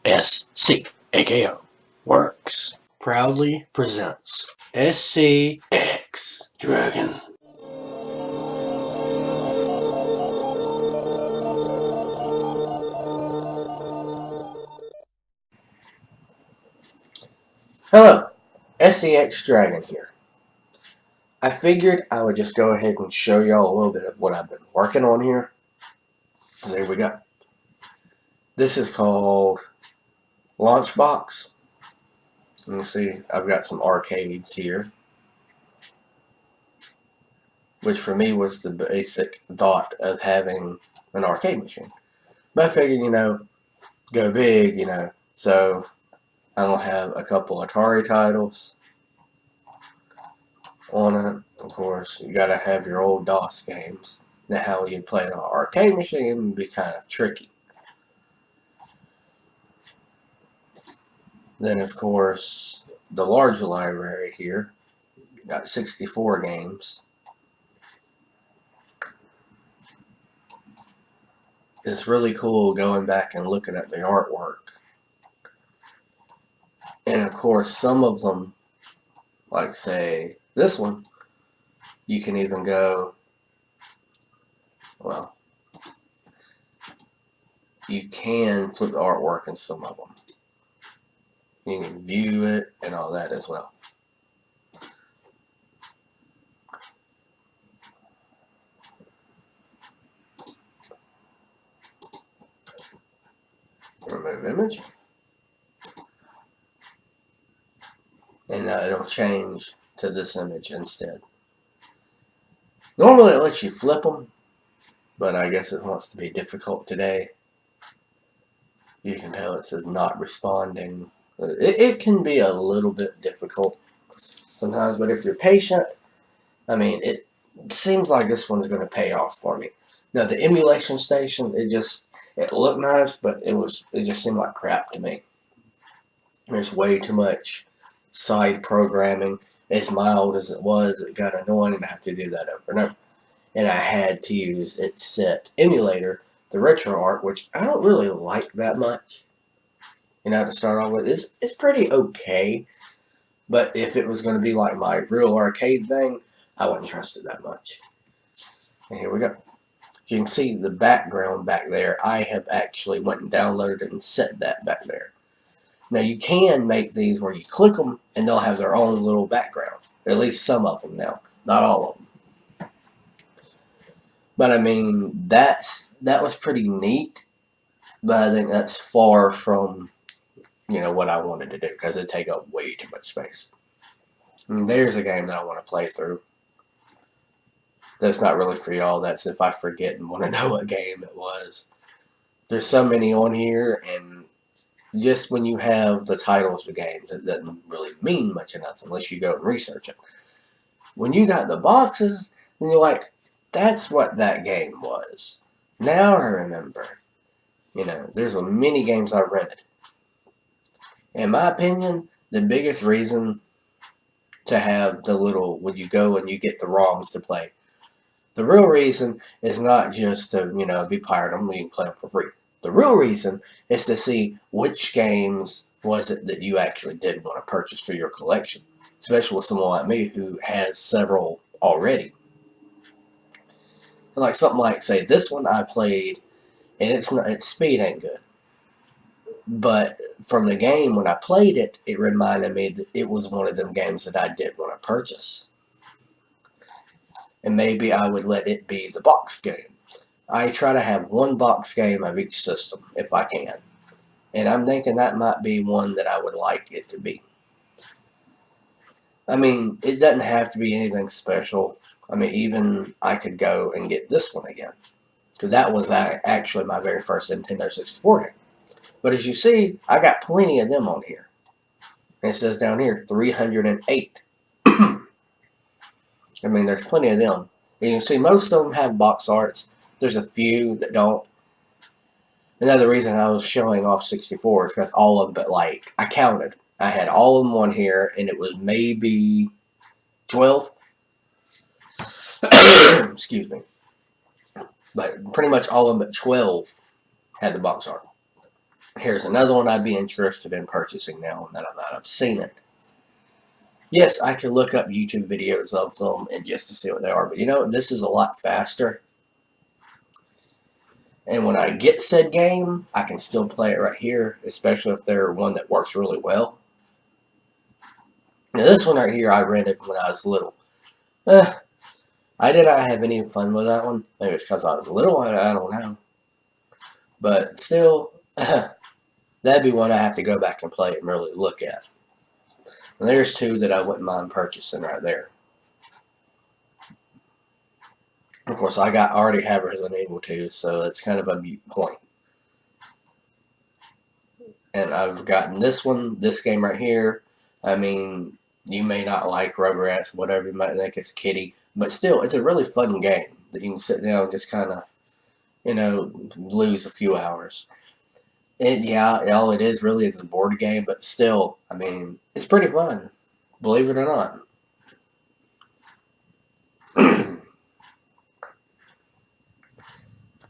SCAKO Works proudly presents SCX Dragon. Hello, SCX Dragon here. I figured I would just go ahead and show y'all a little bit of what I've been working on here. There we go. This is called Launchbox. You can see I've got some arcades here, which for me was the basic thought of having an arcade machine. But I figured, go big, so I'm going to have a couple Atari titles on it. Of course, you got to have your old DOS games. Now, how you play it on an arcade machine would be kind of tricky. Then, of course, the larger library here, got 64 games. It's really cool going back and looking at the artwork. And of course, some of them, like say this one, you can even go, well, you can flip the artwork in some of them. You can view it and all that as well. Remove image. And it'll change to this image instead. Normally it lets you flip them, but I guess it wants to be difficult today. You can tell it says not responding. It can be a little bit difficult sometimes, but if you're patient, I mean, it seems like this one's going to pay off for me. Now, the emulation station, it looked nice, but it just seemed like crap to me. There's way too much side programming. As mild as it was, it got annoying and I have to do that over and over. And I had to use its set emulator, the RetroArch, which I don't really like that much. To start off with, it's pretty okay. But if it was going to be like my real arcade thing, I wouldn't trust it that much. And here we go. You can see the background back there. I have actually went and downloaded it and set that back there. Now you can make these where you click them and they'll have their own little background. At least some of them now. Not all of them. But I mean, that was pretty neat. But I think that's far from what I wanted to do, because it'd take up way too much space. And there's a game that I want to play through. That's not really for y'all. That's if I forget and want to know what game it was. There's so many on here, and just when you have the titles of games, it doesn't really mean much of nothing unless you go and research it. When you got the boxes, then you're like, that's what that game was. Now I remember. There's many games I rented. In my opinion, the biggest reason to have the little, when you go and you get the ROMs to play, the real reason is not just to, be pirated them, you can play them for free. The real reason is to see which games was it that you actually did want to purchase for your collection, especially with someone like me who has several already. Like something like, say, this one I played, and its speed ain't good. But from the game, when I played it, it reminded me that it was one of them games that I did want to purchase. And maybe I would let it be the box game. I try to have one box game of each system, if I can. And I'm thinking that might be one that I would like it to be. I mean, it doesn't have to be anything special. I mean, even I could go and get this one again. Because that was actually my very first Nintendo 64 game. But as you see, I got plenty of them on here. And it says down here, 308. I mean, there's plenty of them. And you can see most of them have box arts. There's a few that don't. Another reason I was showing off 64 is because all of them, but I counted. I had all of them on here, and it was maybe 12. Excuse me. But pretty much all of them but 12 had the box art. Here's another one I'd be interested in purchasing now that I've seen it. Yes, I can look up YouTube videos of them and just to see what they are, but you know, this is a lot faster. And when I get said game, I can still play it right here, especially if they're one that works really well. Now this one right here, I rented when I was little. I did not have any fun with that one. Maybe it's because I was little, I don't know. But still, that'd be one I have to go back and play and really look at. And there's two that I wouldn't mind purchasing right there. Of course, I already have Resident Evil 2, so it's kind of a mute point. And I've gotten this one, this game right here. I mean, you may not like Rugrats, whatever, you might think it's kiddie, but still, it's a really fun game that you can sit down and just kind of, you know, lose a few hours. And yeah, all it is really is a board game, but still, I mean, it's pretty fun, believe it or not.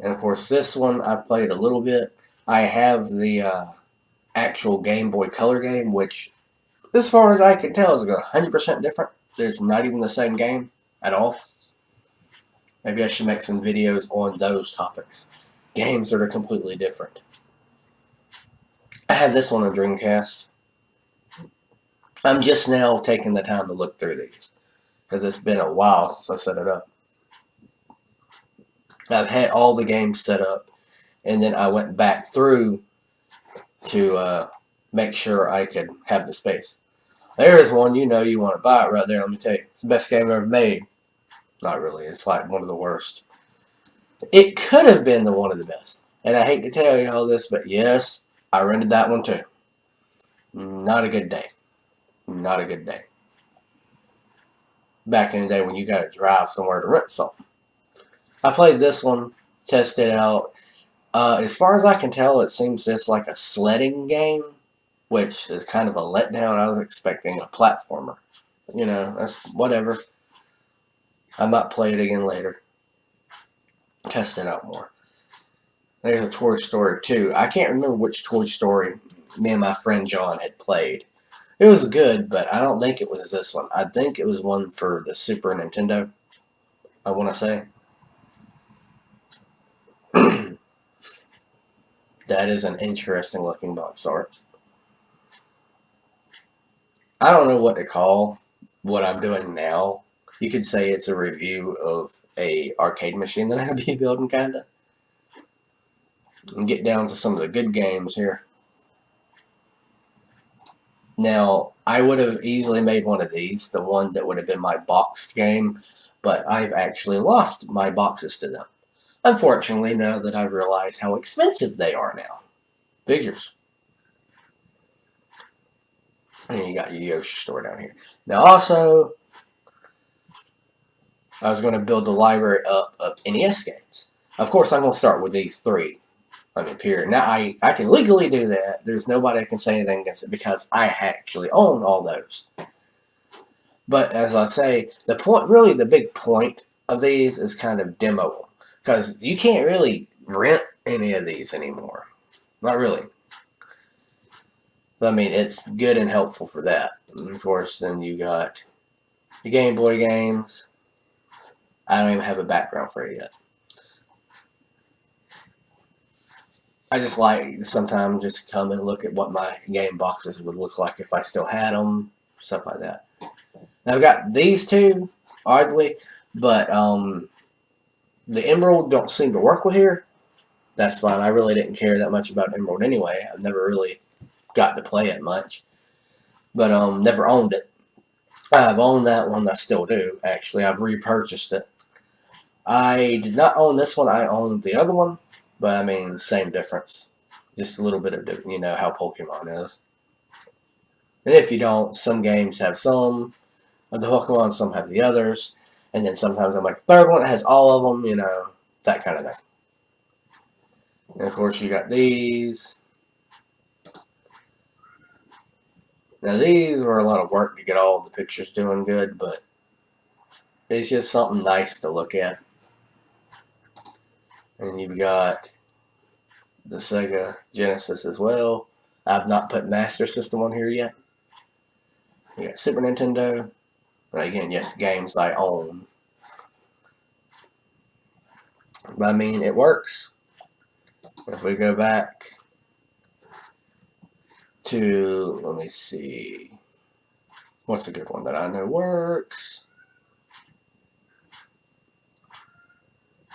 And of course, this one I've played a little bit. I have the actual Game Boy Color game, which, as far as I can tell, is 100% different. There's not even the same game at all. Maybe I should make some videos on those topics. Games that are completely different. I have this one on Dreamcast. I'm just now taking the time to look through these, because it's been a while since I set it up. I've had all the games set up, and then I went back through to make sure I could have the space. There's one, you know, you want to buy it right there. Let me tell you, it's the best game ever made. Not really. It's like one of the worst. It could have been one of the best. And I hate to tell you all this, but yes, I rented that one too. Not a good day. Not a good day. Back in the day when you got to drive somewhere to rent something. I played this one, tested it out. As far as I can tell, it seems just like a sledding game, which is kind of a letdown. I was expecting a platformer. You know, that's whatever. I might play it again later. Test it out more. There's a Toy Story 2. I can't remember which Toy Story me and my friend John had played. It was good, but I don't think it was this one. I think it was one for the Super Nintendo, I want to say. That is an interesting looking box art. I don't know what to call what I'm doing now. You could say it's a review of a arcade machine that I'll be building, kinda. And get down to some of the good games here. Now, I would have easily made one of these, the one that would have been my boxed game, but I've actually lost my boxes to them. Unfortunately, now that I've realized how expensive they are now. Figures. And you got your Yoshi store down here. Now also, I was going to build the library up of NES games. Of course, I'm going to start with these three. I mean, period. Now, I can legally do that. There's nobody that can say anything against it because I actually own all those. But as I say, the point, really the big point of these is kind of demo. Because you can't really rent any of these anymore. Not really. I mean, it's good and helpful for that. And of course, then you got the Game Boy games. I don't even have a background for it yet. I just like sometimes just come and look at what my game boxes would look like if I still had them, stuff like that. Now I've got these two, oddly, but the Emerald don't seem to work with here. That's fine. I really didn't care that much about Emerald anyway. I've never really got to play it much, but never owned it. I've owned that one. I still do, actually. I've repurchased it. I did not own this one. I owned the other one, but I mean, same difference. Just a little bit of, you know, how Pokemon is. And if you don't, some games have some of the Pokemon, some have the others, and then sometimes I'm like, third one that has all of them, you know, that kind of thing. And of course, you got these. Now, these were a lot of work to get all the pictures doing good, but it's just something nice to look at. And you've got the Sega Genesis as well. I've not put Master System on here yet. We got Super Nintendo. But again, yes, games I own. But I mean, it works. If we go back to, let me see, what's a good one that I know works?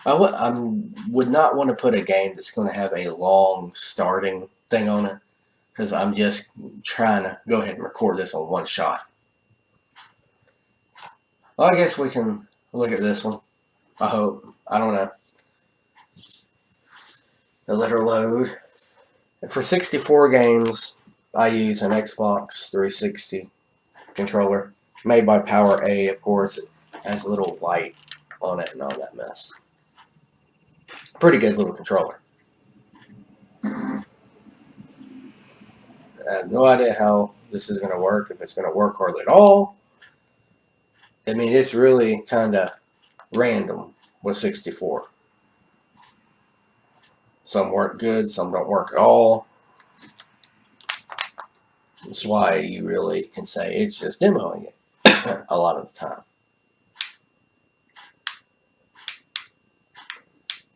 I would not want to put a game that's going to have a long starting thing on it, because I'm just trying to go ahead and record this on one shot. Well, I guess we can look at this one. I hope. I don't know. Let her load. And for 64 games, I use an Xbox 360 controller made by Power A, of course. It has a little light on it and all that mess. Pretty good little controller. I have no idea how this is going to work, if it's going to work hardly at all. I mean, it's really kind of random with 64. Some work good, some don't work at all. That's why you really can say it's just demoing it a lot of the time.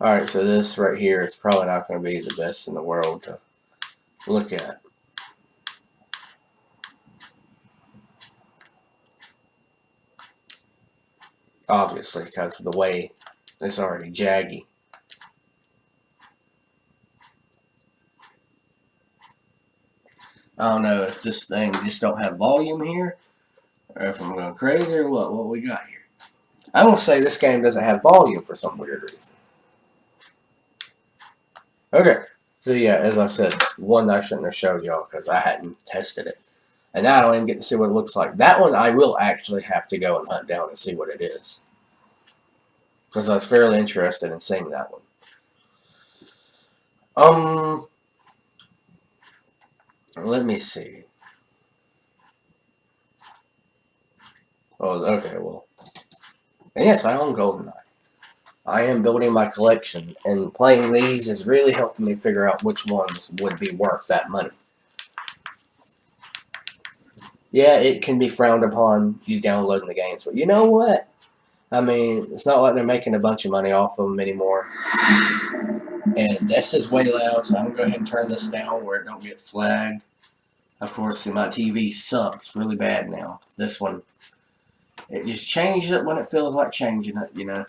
Alright, so this right here is probably not going to be the best in the world to look at. Obviously, because of the way it's already jaggy. I don't know if this thing just don't have volume here, or if I'm going crazy, or what we got here. I'm going to say this game doesn't have volume for some weird reason. Okay, so yeah, as I said, one I shouldn't have showed y'all because I hadn't tested it. And now I don't even get to see what it looks like. That one I will actually have to go and hunt down and see what it is, because I was fairly interested in seeing that one. Let me see. Oh, okay, well. And yes, I own GoldenEye. I am building my collection, and playing these is really helping me figure out which ones would be worth that money. Yeah, it can be frowned upon, you downloading the games, but you know what? I mean, it's not like they're making a bunch of money off of them anymore. And this is way loud, so I'm going to go ahead and turn this down where it don't get flagged. Of course, see, my TV sucks really bad now. This one, it just changes it when it feels like changing it, you know.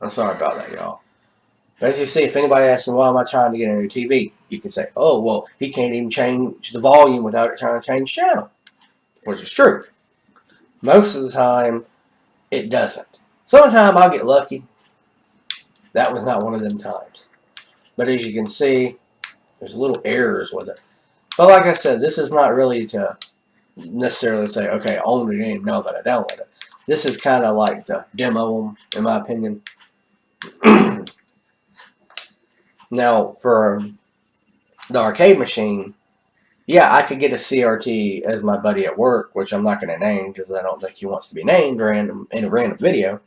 I'm sorry about that, y'all. As you see, if anybody asks me why am I trying to get a new TV, you can say, oh, well, he can't even change the volume without it trying to change channel. Which is true. Most of the time, it doesn't. Sometimes I'll get lucky. That was not one of them times. But as you can see, there's little errors with it. But like I said, this is not really to necessarily say, okay, I own the game now that I download it. This is kind of like to demo them, in my opinion. Now, for the arcade machine, yeah, I could get a CRT as my buddy at work, which I'm not going to name because I don't think he wants to be named in a random video.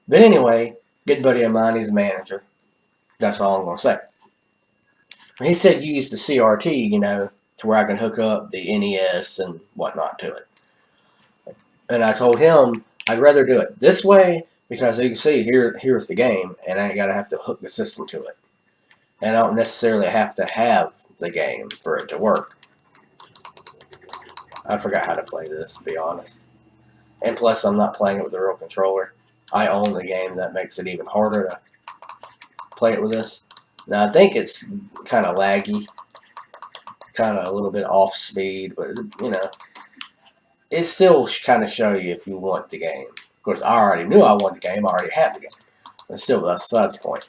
But anyway, good buddy of mine, he's a manager. That's all I'm going to say. He said use the CRT, you know, to where I can hook up the NES and whatnot to it. And I told him I'd rather do it this way because you can see here's the game, and I ain't got to have to hook the system to it. And I don't necessarily have to have the game for it to work. I forgot how to play this, to be honest. And plus, I'm not playing it with a real controller. I own the game, that makes it even harder to play it with this. Now, I think it's kind of laggy, kind of a little bit off speed, but, you know, it still kind of show you if you want the game. Of course, I already knew I wanted the game, I already had the game. But still, that's besides the point.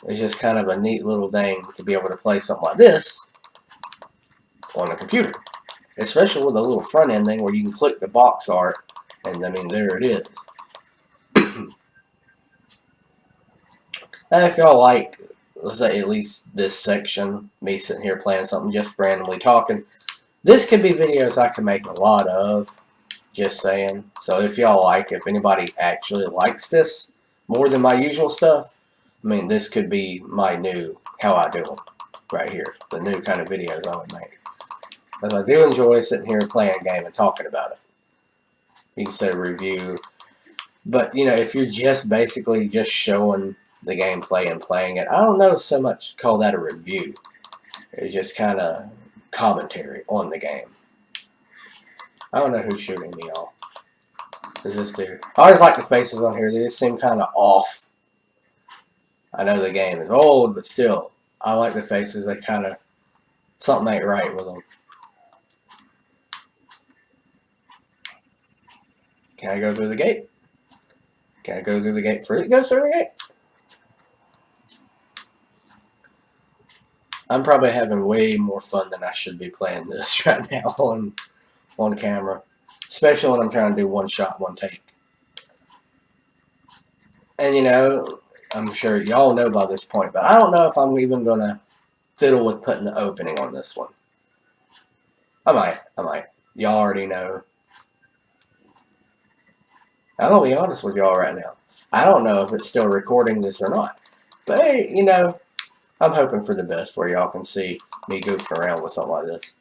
It's just kind of a neat little thing to be able to play something like this on a computer. Especially with a little front end thing where you can click the box art, and I mean, there it is. And if y'all like, let's say at least this section, me sitting here playing something, just randomly talking, this could be videos I can make a lot of, just saying. So if y'all like, if anybody actually likes this more than my usual stuff, I mean, this could be my new, how I do them, right here. The new kind of videos I would make. Because I do enjoy sitting here playing a game and talking about it. You can say review. But, you know, if you're just basically just showing the gameplay and playing it, I don't know so much call that a review. It's just kind of commentary on the game. I don't know who's shooting me, y'all. Is this dude? I always like the faces on here. They just seem kind of off. I know the game is old, but still, I like the faces. They kind of, something ain't right with them. Can I go through the gate? Can I go through the gate? Fruit goes through the gate? I'm probably having way more fun than I should be playing this right now on camera. Especially when I'm trying to do one shot, one take. And you know, I'm sure y'all know by this point, but I don't know if I'm even going to fiddle with putting the opening on this one. I might. Y'all already know. I'm going to be honest with y'all right now. I don't know if it's still recording this or not. But hey, you know, I'm hoping for the best where y'all can see me goofing around with something like this.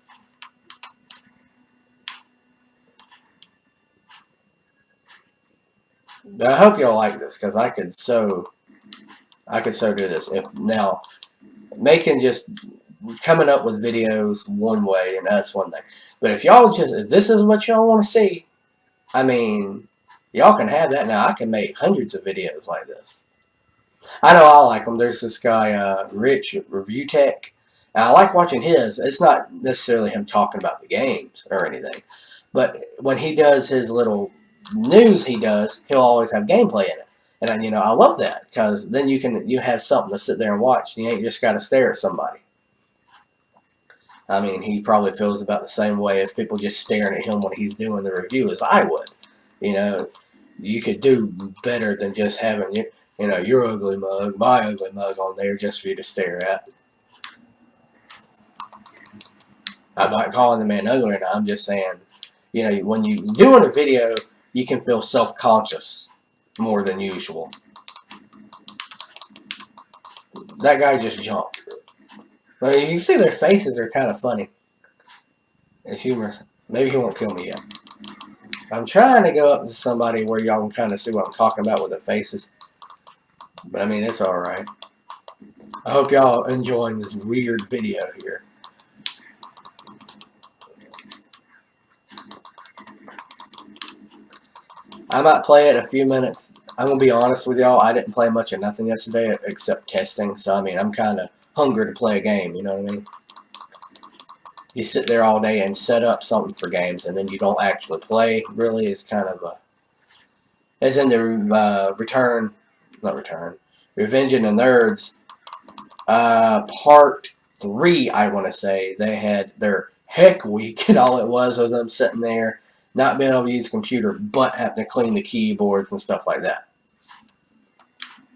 But I hope y'all like this, because I could so do this. If now making just coming up with videos one way, and that's one thing. But if this is what y'all want to see, I mean, y'all can have that. Now I can make hundreds of videos like this. I know I like them. There's this guy, Rich Review Tech, and I like watching his. It's not necessarily him talking about the games or anything, but when he does his little news, he'll always have gameplay in it, and you know I love that because then you have something to sit there and watch. You ain't just got to stare at somebody. I mean, he probably feels about the same way as people just staring at him when he's doing the review as I would. You know, you could do better than just having you know, your ugly mug, my ugly mug on there just for you to stare at. I'm not calling the man ugly, and I'm just saying, you know, when you're doing a video, you can feel self-conscious more than usual. That guy just jumped. Well, you can see their faces are kind of funny. It's humorous. Maybe he won't kill me yet. I'm trying to go up to somebody where y'all can kind of see what I'm talking about with the faces. But I mean, it's alright. I hope y'all enjoying this weird video here. I might play it a few minutes. I'm going to be honest with y'all. I didn't play much of nothing yesterday except testing. So, I mean, I'm kind of hungry to play a game. You know what I mean? You sit there all day and set up something for games, and then you don't actually play. Really, it's kind of a... As in the Revenging the Nerds, part 3, I want to say. They had their heck week, and all it was them sitting there, not being able to use a computer, but having to clean the keyboards and stuff like that.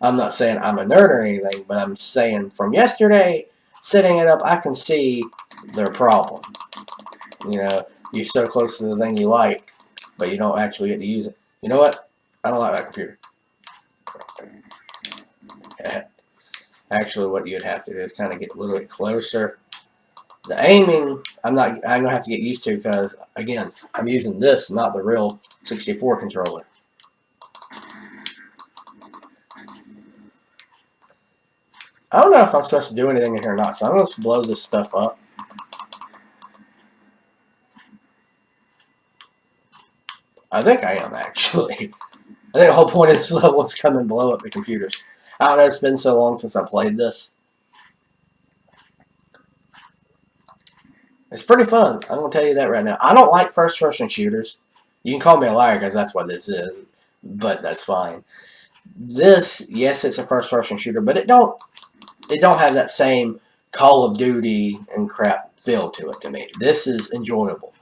I'm not saying I'm a nerd or anything, but I'm saying from yesterday, setting it up, I can see their problem. You know, you're so close to the thing you like, but you don't actually get to use it. You know what? I don't like that computer. Actually, what you'd have to do is kind of get a little bit closer. The aiming, I'm gonna have to get used to because again, I'm using this, not the real 64 controller. I don't know if I'm supposed to do anything in here or not, so I'm going to blow this stuff up. I think I am, actually. I think the whole point of this level is come and blow up the computers. I don't know, it's been so long since I played this. It's pretty fun. I'm going to tell you that right now. I don't like first-person shooters. You can call me a liar because that's what this is, but that's fine. This, yes, it's a first-person shooter, but it don't have that same Call of Duty and crap feel to it to me. This is enjoyable.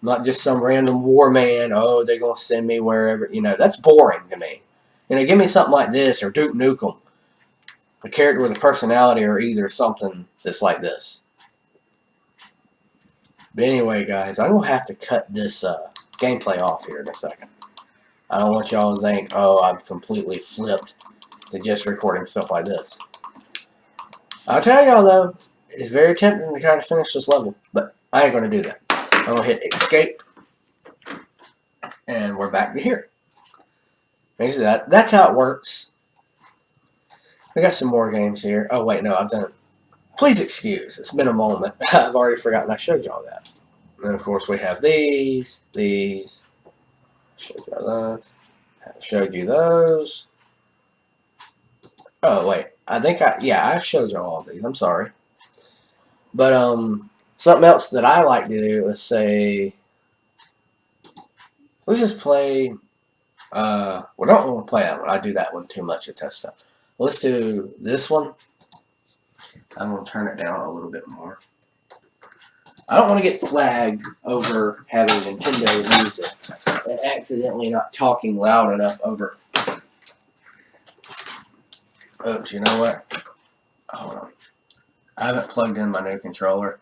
Not just some random war man, oh, they're going to send me wherever. You know, that's boring to me. You know, give me something like this or Duke Nukem. A character with a personality or either something that's like this. But anyway, guys, I'm going to have to cut this gameplay off here in a second. I don't want y'all to think, oh, I've completely flipped to just recording stuff like this. I'll tell y'all though, it's very tempting to try to finish this level, but I ain't going to do that. I'm going to hit escape, and we're back to here. Basically, that's how it works. We got some more games here. Oh wait, no, I've done it. Please excuse, it's been a moment. I've already forgotten I showed y'all that. And of course we have these. Showed y'all those. Showed you those. Oh wait, I showed y'all all these. I'm sorry. But something else that I like to do is say, let's just play. We don't want to play that one. I do that one too much to test stuff. Let's do this one. I'm gonna turn it down a little bit more. I don't want to get flagged over having Nintendo music and accidentally not talking loud enough over. Oh, do you know what? Hold on. I haven't plugged in my new controller.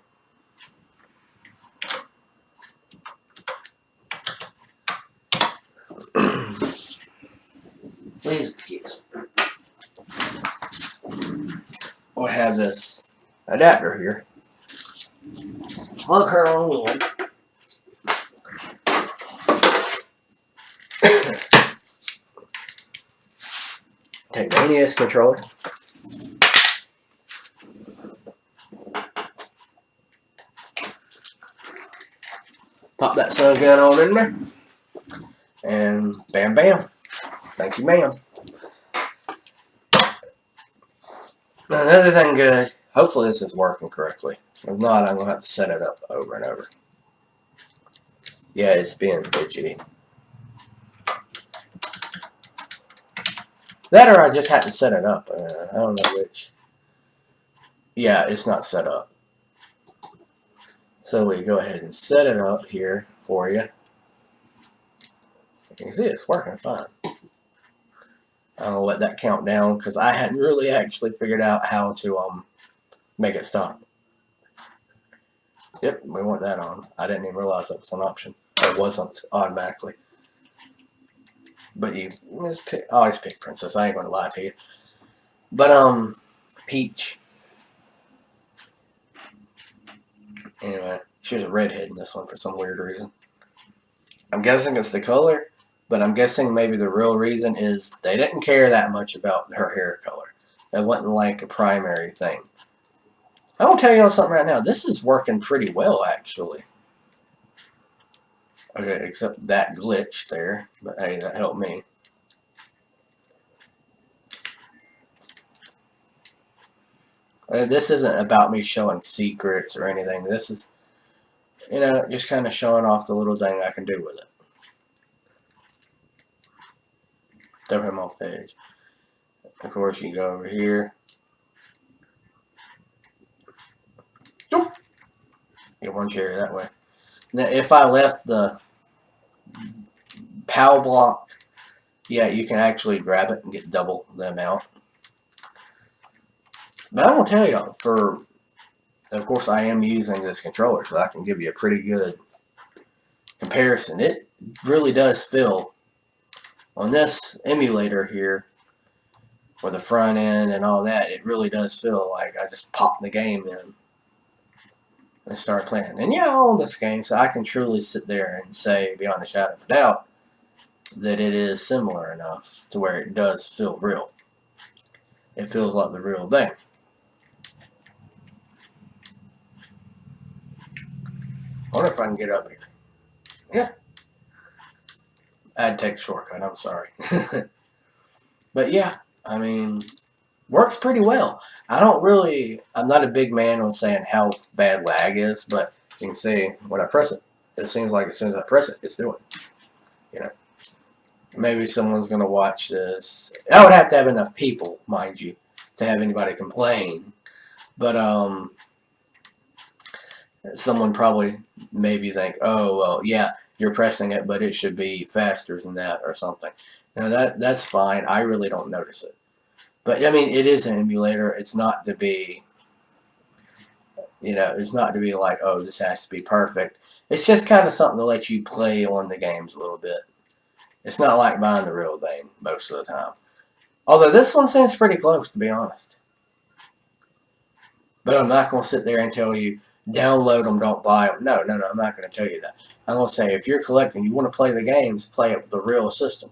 Please excuse. We have this adapter here. Plug her on in. Take the NES controller. Pop that sun gun on in there. And bam bam. Thank you, ma'am. Another thing good. Hopefully this is working correctly. If not, I'm going to have to set it up over and over. Yeah, it's being fidgety. That or I just had to set it up. I don't know which. Yeah, it's not set up. So we go ahead and set it up here for you. You can see it's working fine. I'll let that count down because I hadn't really actually figured out how to make it stop. Yep, we want that on. I didn't even realize that was an option. It wasn't automatically. But you always pick Princess. I ain't gonna lie to you. But Peach. Anyway, she was a redhead in this one for some weird reason. I'm guessing it's the color, but I'm guessing maybe the real reason is they didn't care that much about her hair color. It wasn't like a primary thing. I will tell y'all something right now. This is working pretty well, actually. Okay, except that glitch there. But hey, that helped me. This isn't about me showing secrets or anything. This is, you know, just kind of showing off the little thing I can do with it. Throw him off the edge. Of course, you go over here. Get one cherry that way. Now, if I left the POW block, yeah, you can actually grab it and get double the amount. But I'm going to tell y'all, of course, I am using this controller, so I can give you a pretty good comparison. It really does feel, on this emulator here, with the front end and all that, it really does feel like I just popped the game in and start playing. And yeah, I own this game, so I can truly sit there and say, beyond a shadow of a doubt, that it is similar enough to where it does feel real. It feels like the real thing. I wonder if I can get up here. Yeah. I had to take a shortcut, I'm sorry. But yeah, I mean, works pretty well. I'm not a big man on saying how bad lag is, but you can see when I press it, it seems like as soon as I press it, it's doing. You know, maybe someone's going to watch this. I would have to have enough people, mind you, to have anybody complain. But someone probably maybe think, oh, well, yeah, you're pressing it, but it should be faster than that or something. Now, that's fine. I really don't notice it. But, I mean, it is an emulator. It's not to be, you know, it's not to be like, oh, this has to be perfect. It's just kind of something to let you play on the games a little bit. It's not like buying the real thing most of the time. Although this one seems pretty close, to be honest. But I'm not going to sit there and tell you, download them, don't buy them. No, I'm not going to tell you that. I'm going to say, if you're collecting, you want to play the games, play it with the real system.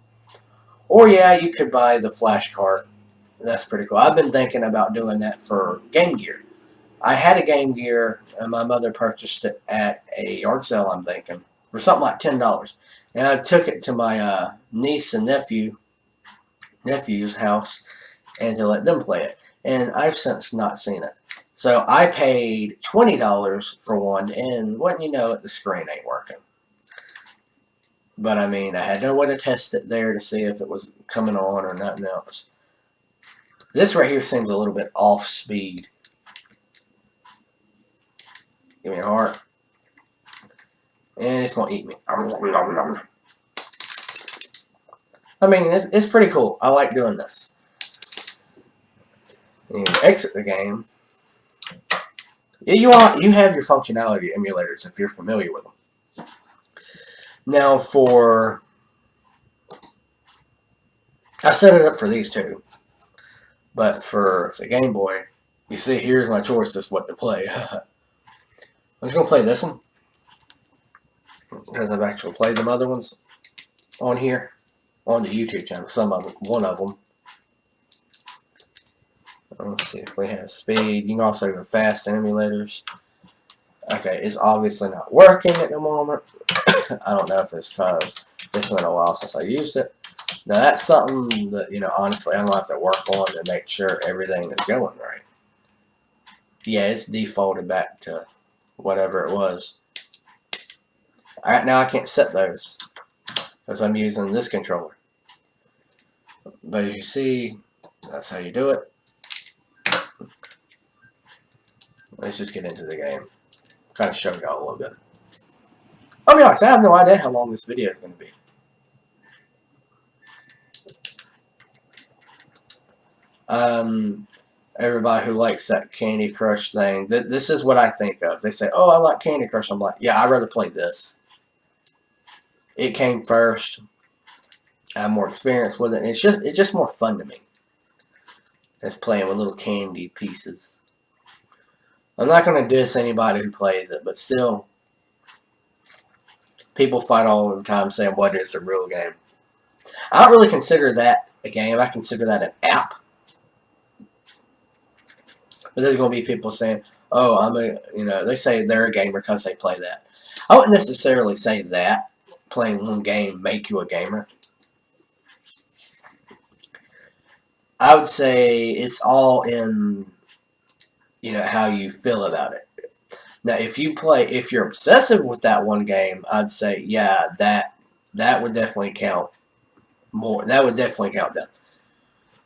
Or, yeah, you could buy the flash cart. That's pretty cool. I've been thinking about doing that for Game Gear. I had a Game Gear, and my mother purchased it at a yard sale, I'm thinking, for something like $10. And I took it to my niece and nephew's house and to let them play it. And I've since not seen it. So I paid $20 for one, and wouldn't you know it, the screen ain't working. But I mean, I had no way to test it there to see if it was coming on or nothing else. This right here seems a little bit off speed. Give me a heart. And it's going to eat me. I mean, it's pretty cool. I like doing this. You exit the game. You have your functionality emulators if you're familiar with them. Now I set it up for these two. But for, say, Game Boy, you see, here's my choice as what to play. I'm just going to play this one. Because I've actually played them other ones on here. On the YouTube channel. One of them. Let's see if we have speed. You can also go fast in emulators. Okay, it's obviously not working at the moment. I don't know if it's because it's been a while since I used it. Now that's something that, honestly, I'm going to have to work on to make sure everything is going right. Yeah, it's defaulted back to whatever it was. Alright, now I can't set those because I'm using this controller. But you see, that's how you do it. Let's just get into the game. Kind of show y'all a little bit. I'll be honest, I have no idea how long this video is going to be. Everybody who likes that Candy Crush thing, this is what I think of. They say, oh, I like Candy Crush. I'm like, yeah, I'd rather play this. It came first. I have more experience with it. And it's just more fun to me. It's playing with little candy pieces. I'm not going to diss anybody who plays it, but still, people fight all the time saying, what is a real game? I don't really consider that a game. I consider that an app. But there's going to be people saying, oh, they say they're a gamer because they play that. I wouldn't necessarily say that. Playing one game make you a gamer. I would say it's all in, how you feel about it. Now, if you're obsessive with that one game, I'd say, yeah, that would definitely count more. That would definitely count that.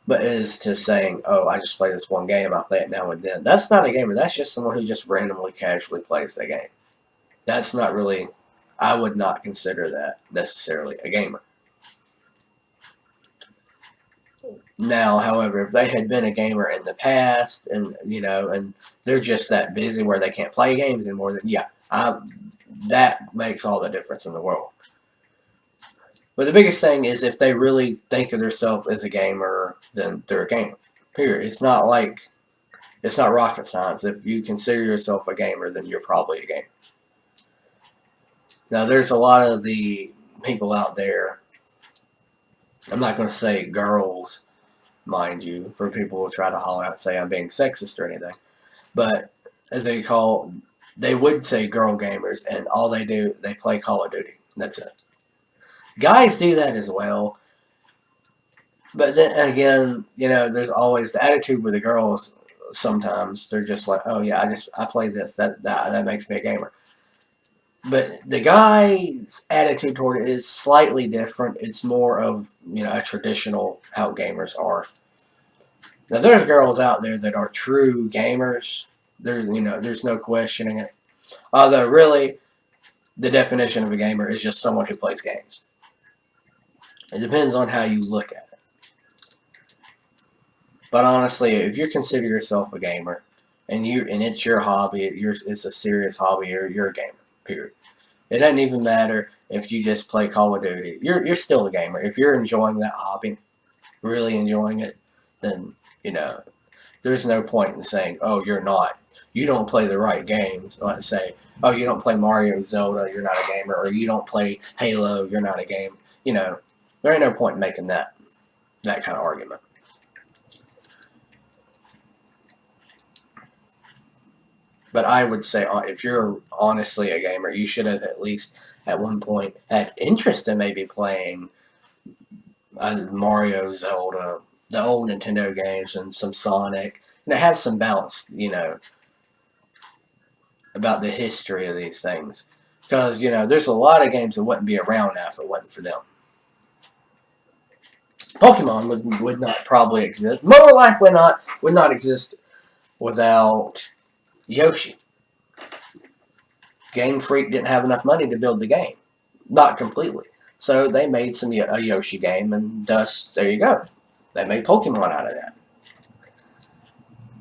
But as to saying, oh, I just play this one game, I play it now and then. That's not a gamer. That's just someone who just randomly, casually plays the game. That's not really, I would not consider that necessarily a gamer. Now, however, if they had been a gamer in the past, and and they're just that busy where they can't play games anymore, then yeah, that makes all the difference in the world. But the biggest thing is if they really think of themselves as a gamer, then they're a gamer. Period. It's not rocket science. If you consider yourself a gamer, then you're probably a gamer. Now, there's a lot of the people out there. I'm not going to say girls, mind you, for people who try to holler out and say I'm being sexist or anything. But as they would say girl gamers, and all they do, they play Call of Duty. That's it. Guys do that as well. But then again, there's always the attitude with the girls. Sometimes they're just like, oh yeah, I play this. That makes me a gamer. But the guy's attitude toward it is slightly different. It's more of, a traditional how gamers are. Now, there's girls out there that are true gamers. There's no questioning it. Although, really, the definition of a gamer is just someone who plays games. It depends on how you look at it. But honestly, if you consider yourself a gamer, and it's your hobby, it's a serious hobby, you're a gamer. Period. It doesn't even matter if you just play Call of Duty. You're still a gamer. If you're enjoying that hobby, really enjoying it, then, you know, there's no point in saying, oh, you don't play the right games. Let's say, oh, you don't play Mario, Zelda, you're not a gamer, or you don't play Halo, you're not a gamer. You know, there ain't no point in making that kind of argument. But I would say, if you're honestly a gamer, you should have at least at one point had interest in maybe playing Mario, Zelda, the old Nintendo games, and some Sonic. And it has some balance, you know, about the history of these things. Because, you know, there's a lot of games that wouldn't be around now if it wasn't for them. Pokemon would not probably exist. More likely would not exist without Yoshi. Game Freak didn't have enough money to build the game. Not completely. So they made a Yoshi game, and thus, there you go. They made Pokemon out of that.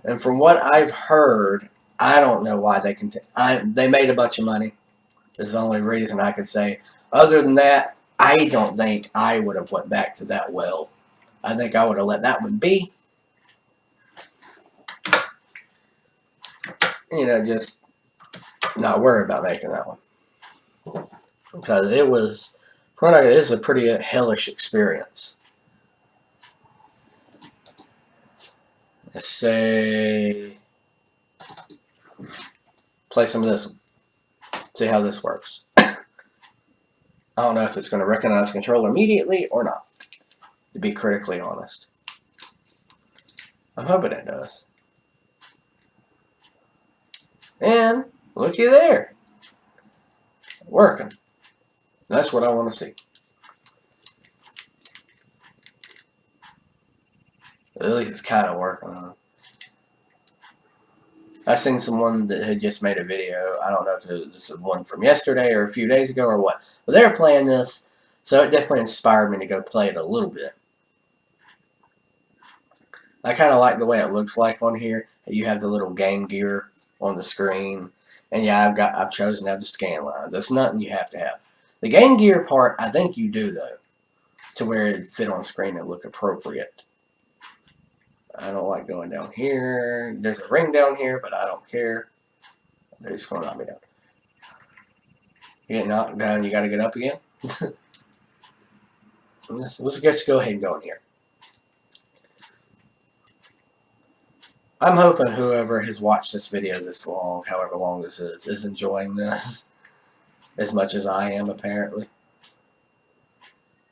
And from what I've heard, I don't know why they made a bunch of money. Is the only reason I could say. Other than that, I don't think I would have went back to that well. I think I would have let that one be. You know, just not worry about making that one. Because it's a pretty hellish experience. Let's say, play some of this one. See how this works. I don't know if it's going to recognize the controller immediately or not, to be critically honest. I'm hoping it does. And looky there. Working. That's what I want to see. At least it's kind of working on it. I seen someone that had just made a video. I don't know if it was one from yesterday or a few days ago or what. But they were playing this, so it definitely inspired me to go play it a little bit. I kind of like the way it looks like on here. You have the little Game Gear on the screen. And yeah, I've chosen to have the scan line. That's nothing you have to have. The Game Gear part, I think you do, though, to where it fit on screen and look appropriate. I don't like going down here. There's a ring down here, but I don't care. They're just going to knock me down. You get knocked down, you got to get up again. Let's just go ahead and go in here. I'm hoping whoever has watched this video this long, however long this is enjoying this as much as I am, apparently.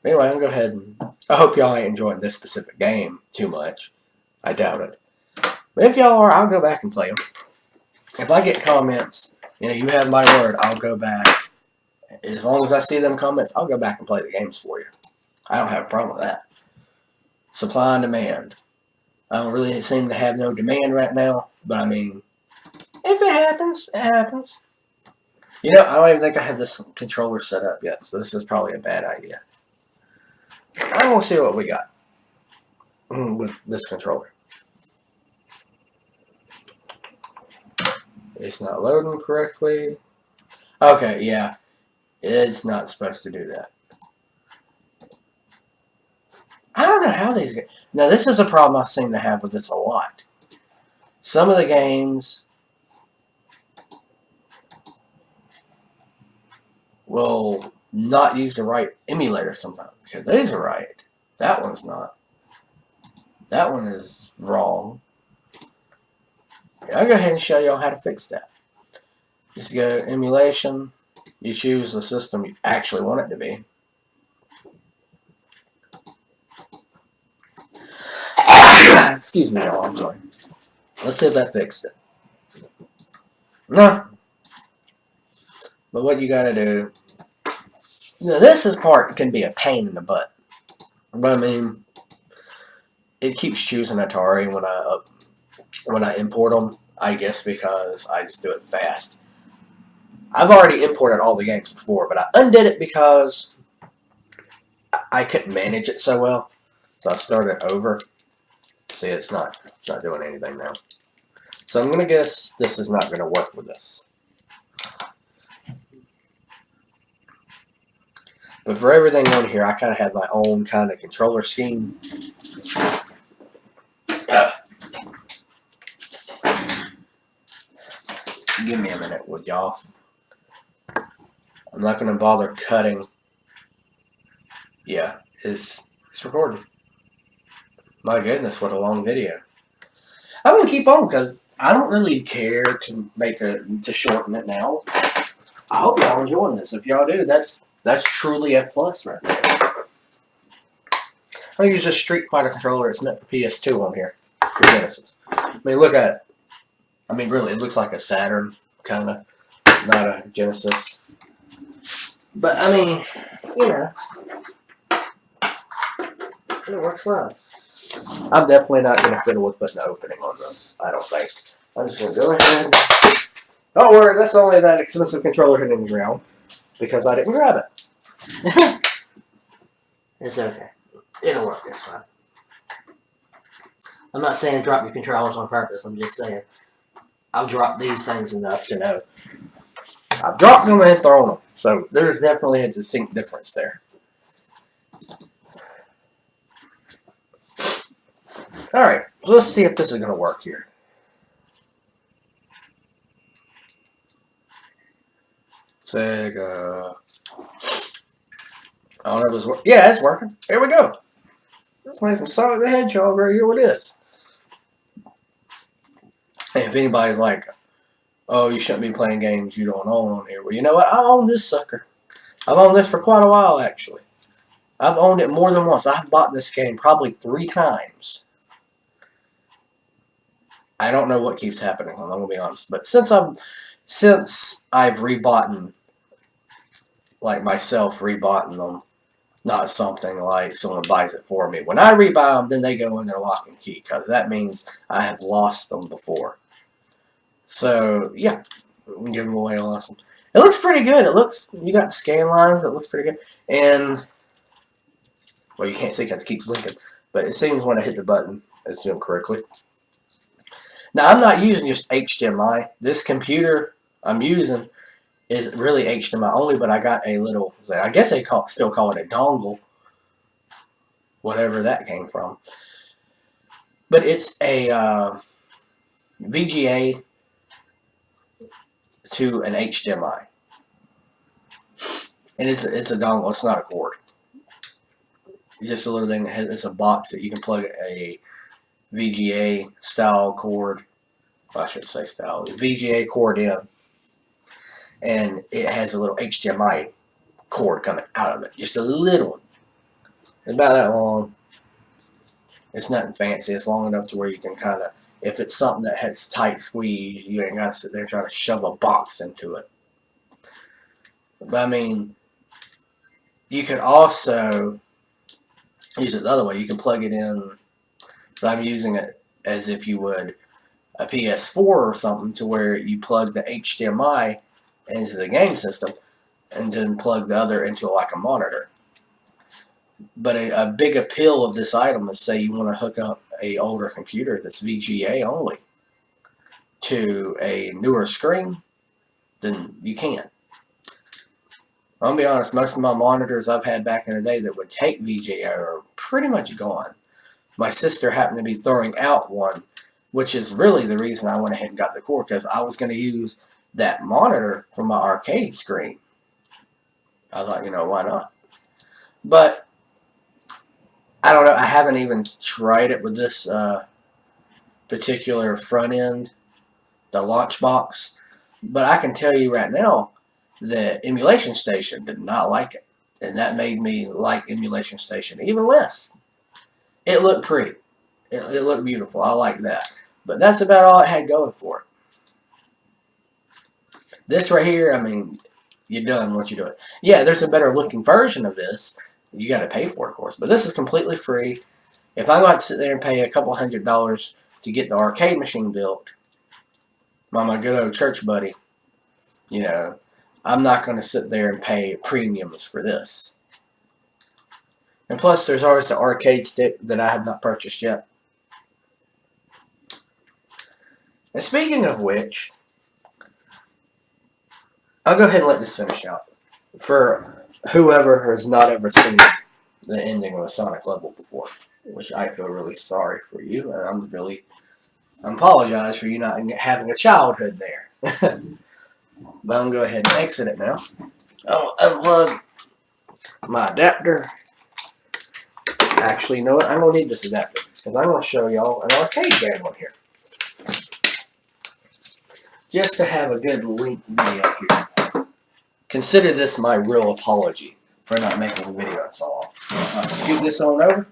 Anyway, I'm going to go ahead and I hope y'all ain't enjoying this specific game too much. I doubt it. But if y'all are, I'll go back and play them. If I get comments, you know, you have my word, I'll go back. As long as I see them comments, I'll go back and play the games for you. I don't have a problem with that. Supply and demand. I don't really seem to have no demand right now, but I mean, if it happens, it happens. You know, I don't even think I have this controller set up yet, so this is probably a bad idea. I'm going to see what we got with this controller. It's not loading correctly. Okay, yeah. It's not supposed to do that. I don't know how these games... Now, this is a problem I seem to have with this a lot. Some of the games will not use the right emulator sometimes. Because these are right. That one's not. That one is wrong. I'll go ahead and show y'all how to fix that. Just go emulation. You choose the system you actually want it to be. Excuse me, y'all. I'm sorry. Let's see if that fixed it. No. But what you gotta do... Now, this part can be a pain in the butt. But, I mean... It keeps choosing Atari when I import them, I guess because I just do it fast. I've already imported all the games before, but I undid it because I couldn't manage it so well. So I started over. See, it's not doing anything now. So I'm going to guess this is not going to work with this. But for everything on here, I kind of have my own kind of controller scheme. Give me a minute, would y'all? I'm not going to bother cutting. Yeah, it's recording. My goodness, what a long video. I'm going to keep on because I don't really care to shorten it now. I hope y'all enjoying this. If y'all do, that's truly a plus right there. I'm going to use a Street Fighter controller. It's meant for PS2 on here. For Genesis. I mean, look at it. I mean, really, it looks like a Saturn, kind of. Not a Genesis. But, I mean, you know. It works fine. I'm definitely not going to fiddle with putting the opening on this. I don't think. I'm just going to go ahead. Don't worry, that's only that expensive controller hitting the ground. Because I didn't grab it. It's okay. It'll work this time. I'm not saying drop your controllers on purpose. I'm just saying I've dropped these things enough to know. I've dropped them and thrown them. So there's definitely a distinct difference there. Alright, so let's see if this is going to work here. Sega. I don't know if it's working. Yeah, it's working. Here we go. Let's play some Sonic the Hedgehog right here. What it is. And if anybody's like, oh, you shouldn't be playing games you don't own on here. Well, you know what? I own this sucker. I've owned this for quite a while, actually. I've owned it more than once. I've bought this game probably 3 times. I don't know what keeps happening. I'm going to be honest. But since I've rebought, like myself rebought them, not something like someone buys it for me. When I rebuy them, then they go in their lock and key. Because that means I have lost them before. So, yeah. We can give them away awesome. It looks pretty good. It looks, you got scan lines. It looks pretty good. And, well, you can't see because it keeps blinking. But it seems when I hit the button, it's doing correctly. Now, I'm not using just HDMI. This computer I'm using is really HDMI only, but I got a little, I guess they still call it a dongle. Whatever that came from. But it's a VGA to an HDMI. And it's a dongle, it's not a cord. It's just a little thing that has, it's a box that you can plug a VGA style cord. Well, I shouldn't say style. VGA cord in. And it has a little HDMI cord coming out of it. Just a little one. It's about that long. It's nothing fancy. It's long enough to where you can kind of, if it's something that has tight squeeze, you ain't got to sit there trying to shove a box into it. But I mean, you could also use it the other way. You can plug it in. So I'm using it as if you would a PS4 or something, to where you plug the HDMI into the game system and then plug the other into like a monitor. But a big appeal of this item is, say you want to hook up a older computer that's VGA only to a newer screen, then you can. I'll be honest, most of my monitors I've had back in the day that would take VGA are pretty much gone. My sister happened to be throwing out one, which is really the reason I went ahead and got the cord, because I was going to use that monitor for my arcade screen. I thought, you know, why not? But I don't know. I haven't even tried it with this particular front end, the launch box. But I can tell you right now, the Emulation Station did not like it. And that made me like Emulation Station even less. It looked pretty. It looked beautiful. I like that. But that's about all it had going for it. This right here, I mean, you're done once you do it. Yeah, there's a better looking version of this. You got to pay for it, of course. But this is completely free. If I'm going to sit there and pay a couple $100 to get the arcade machine built by my good old church buddy, you know, I'm not going to sit there and pay premiums for this. And plus, there's always the arcade stick that I have not purchased yet. And speaking of which, I'll go ahead and let this finish out. For whoever has not ever seen the ending of a Sonic level before. which I feel really sorry for you, and I apologize for you not having a childhood there. But I'm going to go ahead and exit it now. I'll unplug my adapter. Actually, you know what? I'm going to need this adapter because I'm going to show y'all an arcade game on here. Just to have a good link video here. Consider this my real apology for not making a video and so on. I'll scoot this on over.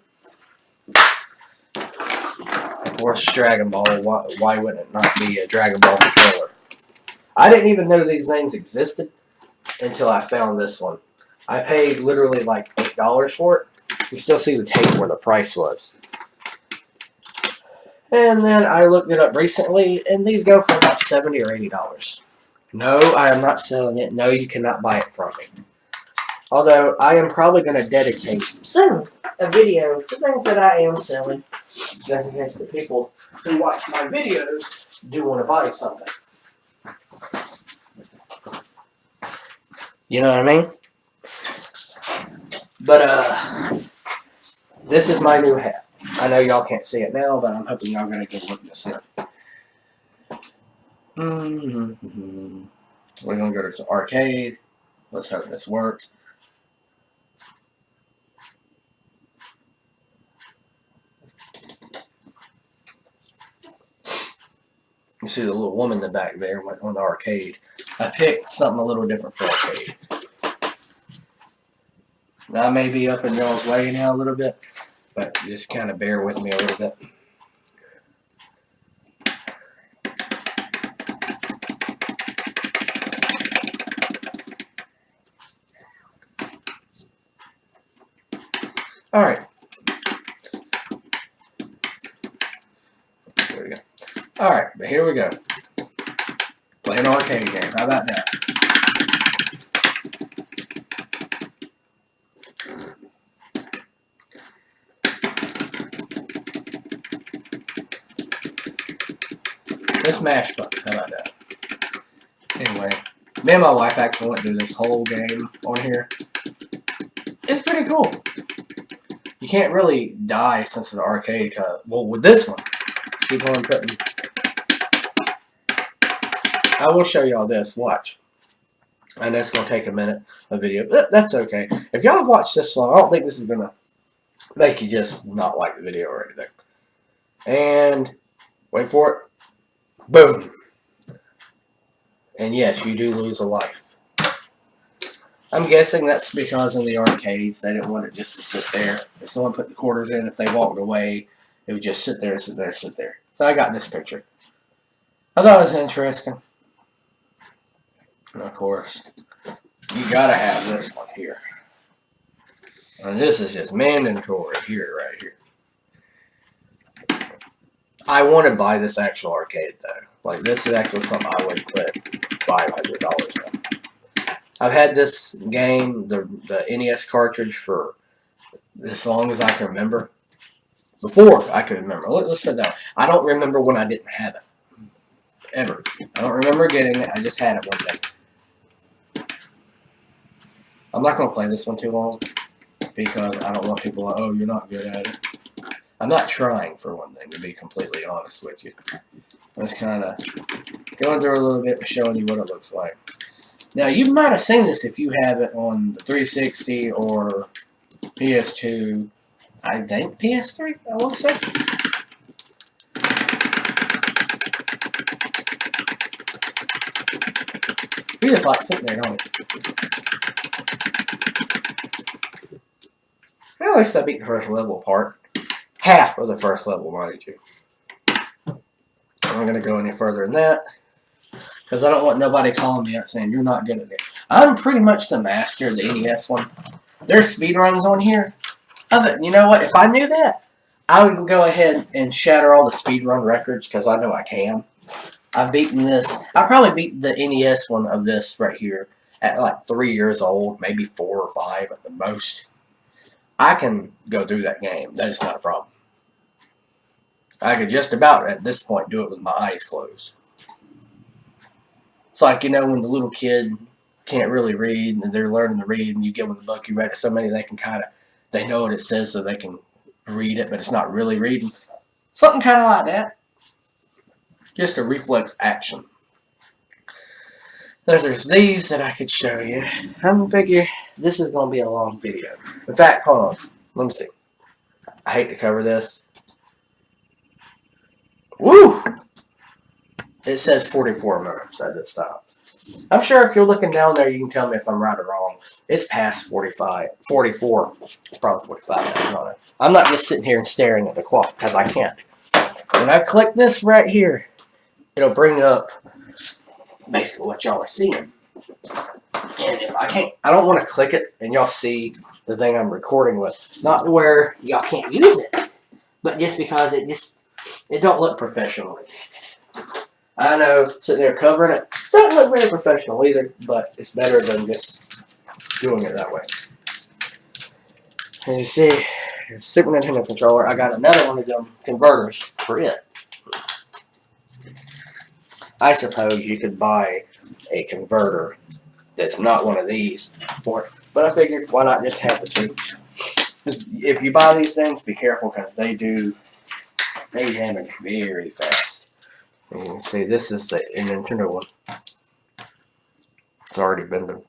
Of course, Dragon Ball. Why wouldn't it not be a Dragon Ball controller? I didn't even know these things existed until I found this one. I paid literally like $8 for it. You still see the tape where the price was. And then I looked it up recently, and these go for about $70 or $80. No, I am not selling it. No, you cannot buy it from me. Although, I am probably going to dedicate a video to things that I am selling, just in case the people who watch my videos do want to buy something. You know what I mean? But, this is my new hat. I know y'all can't see it now, but I'm hoping y'all going to get a look at this. We're going to go to some arcade. Let's hope this works. You see the little woman in the back there went on the arcade. I picked something a little different for arcade. Now, I may be up in y'all's way now a little bit, but just kind of bear with me a little bit. Alright. There we go. Alright, but here we go. Play an arcade game. How about that? This mash button. How about that? Anyway, me and my wife actually went through this whole game on here. It's pretty cool. You can't really die since it's an arcade. Well, with this one, keep on putting. I will show y'all this. Watch. And that's going to take a minute of video. That's okay. If y'all have watched this long, I don't think this is going to make you just not like the video or anything. And wait for it. Boom. And yes, you do lose a life. I'm guessing that's because in the arcades, they didn't want it just to sit there. If someone put the quarters in, if they walked away, it would just sit there, sit there, sit there. So I got this picture. I thought it was interesting. And of course, you gotta have this one here. And this is just mandatory here, right here. I want to buy this actual arcade though. Like this is actually something I would put $500 on. I've had this game, the NES cartridge, for as long as I can remember. Before I could remember. Let's put it down. I don't remember when I didn't have it. Ever. I don't remember getting it. I just had it one day. I'm not going to play this one too long because I don't want people like, oh, you're not good at it. I'm not trying, for one thing, to be completely honest with you. I'm just kind of going through a little bit, showing you what it looks like. Now, you might have seen this if you have it on the 360 or PS2. I think PS3, I want to say. You just like sitting there, don't you? Well, at least I beat the first level part. Half of the first level, mind you. I'm not going to go any further than that. Because I don't want nobody calling me out saying, you're not good at it. I'm pretty much the master of the NES one. There's speedruns on here. You know what? If I knew that, I would go ahead and shatter all the speedrun records because I know I can. I've beaten this. I probably beat the NES one of this right here at like 3 years old, maybe 4 or 5 at the most. I can go through that game. That is not a problem. I could just about, at this point, do it with my eyes closed. It's like, you know, when the little kid can't really read, and they're learning to read, and you give them the book, you read it so many, they can kind of, they know what it says, so they can read it, but it's not really reading. Something kind of like that. Just a reflex action. There's these that I could show you. I'm figure this is going to be a long video. In fact, hold on. Let me see. I hate to cover this. Woo! It says 44 minutes at this time. I'm sure if you're looking down there, you can tell me if I'm right or wrong. It's past 44. It's probably 45. I'm not just sitting here and staring at the clock because I can't. When I click this right here, it'll bring up basically what y'all are seeing. And if I can't, I don't want to click it and y'all see the thing I'm recording with. Not where y'all can't use it, but just because it don't look professional. I know, sitting there covering it, doesn't look very professional either, but it's better than just doing it that way. And you see, the Super Nintendo controller, I got another one of them converters for it. I suppose you could buy a converter that's not one of these for it, but I figured why not just have the two. If you buy these things, be careful because they damage very fast. And you can see this is the Nintendo one. It's already been done.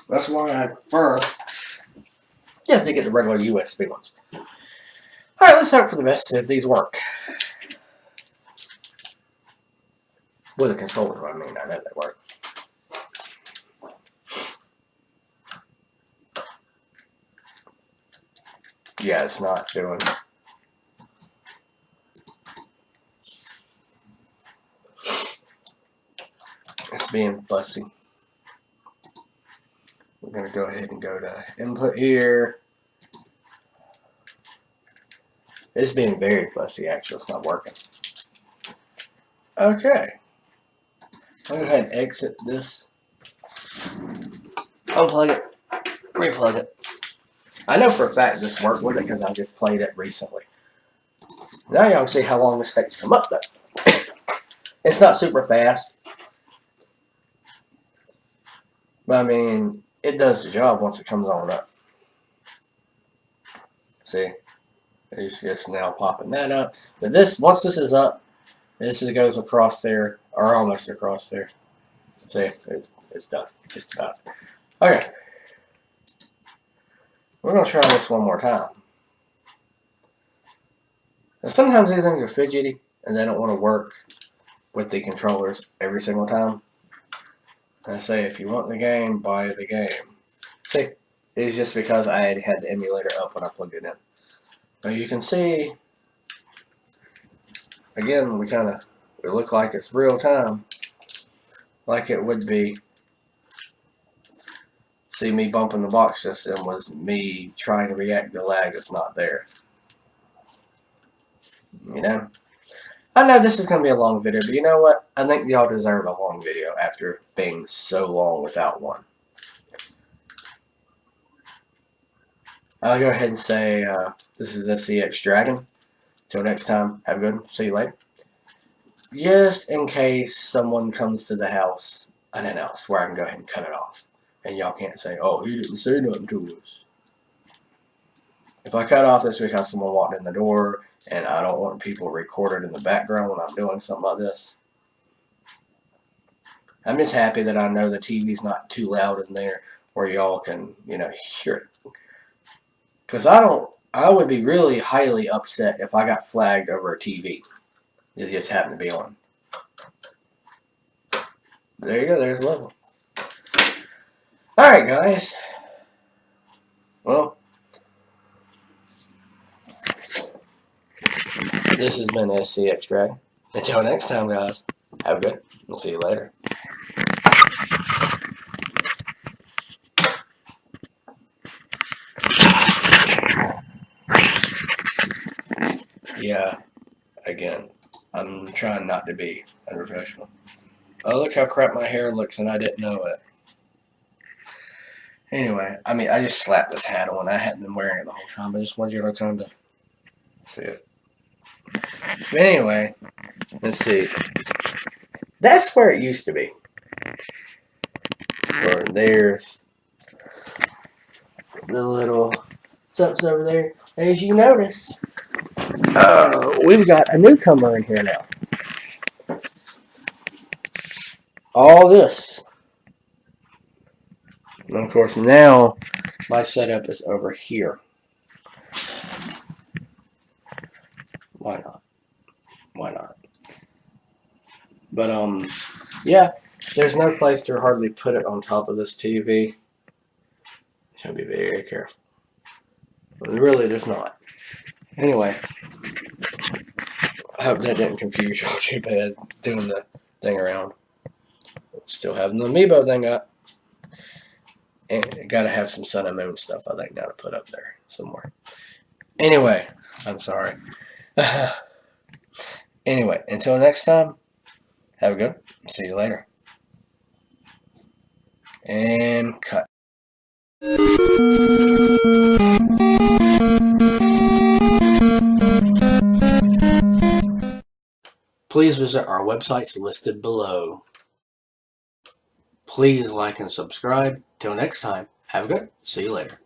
That's why I prefer just to get the regular USB ones. Alright, let's hope for the best if these work. With a controller, I mean, I know they work. Yeah, it's not doing. It's being fussy. We're going to go ahead and go to input here. It's being very fussy, actually. It's not working. Okay. I'll go ahead and exit this. Unplug it. Replug it. I know for a fact this worked with it because I just played it recently. Now y'all can see how long this takes to come up though. It's not super fast. But I mean, it does the job once it comes on up. See? It's just now popping that up. But this, once this is up, this goes across there, or almost across there. See? It's done. Just about. Okay. We're going to try this one more time. Now, sometimes these things are fidgety and they don't want to work with the controllers every single time. I say if you want the game, buy the game. See, it's just because I had the emulator up when I plugged it in. Now you can see, again, we look like it's real time, like it would be. See, me bumping the box system was me trying to react to lag that's not there. You know? I know this is going to be a long video, but you know what? I think y'all deserve a long video after being so long without one. I'll go ahead and say this is SCX Dragon. Till next time, have a good one. See you later. Just in case someone comes to the house unannounced, where I can go ahead and cut it off. And y'all can't say, oh, he didn't say nothing to us. If I cut off this because someone walked in the door and I don't want people recorded in the background when I'm doing something like this. I'm just happy that I know the TV's not too loud in there where y'all can, you know, hear it. Because I would be really highly upset if I got flagged over a TV. It just happened to be on. There you go, there's the level. Alright guys, well, this has been SCX Dragon. Until next time guys, have a good, we'll see you later. Yeah, again, I'm trying not to be unprofessional. Oh, look how crap my hair looks and I didn't know it. Anyway, I mean, I just slapped this hat on. I hadn't been wearing it the whole time. I just wanted you to kind of see it. But anyway, let's see. That's where it used to be. Or And there's the little steps over there. As you notice, we've got a newcomer in here now. All this. And of course now my setup is over here. Why not? Why not? But yeah, there's no place to hardly put it on top of this TV. Should be very careful. But really, there's not. Anyway, I hope that didn't confuse y'all too bad doing the thing around. Still having the amiibo thing up. And gotta have some sun and moon stuff, I think, now to put up there somewhere. Anyway, I'm sorry. Anyway, until next time, have a good one. See you later. And cut. Please visit our websites listed below. Please like and subscribe. Till next time, have a good one. See you later.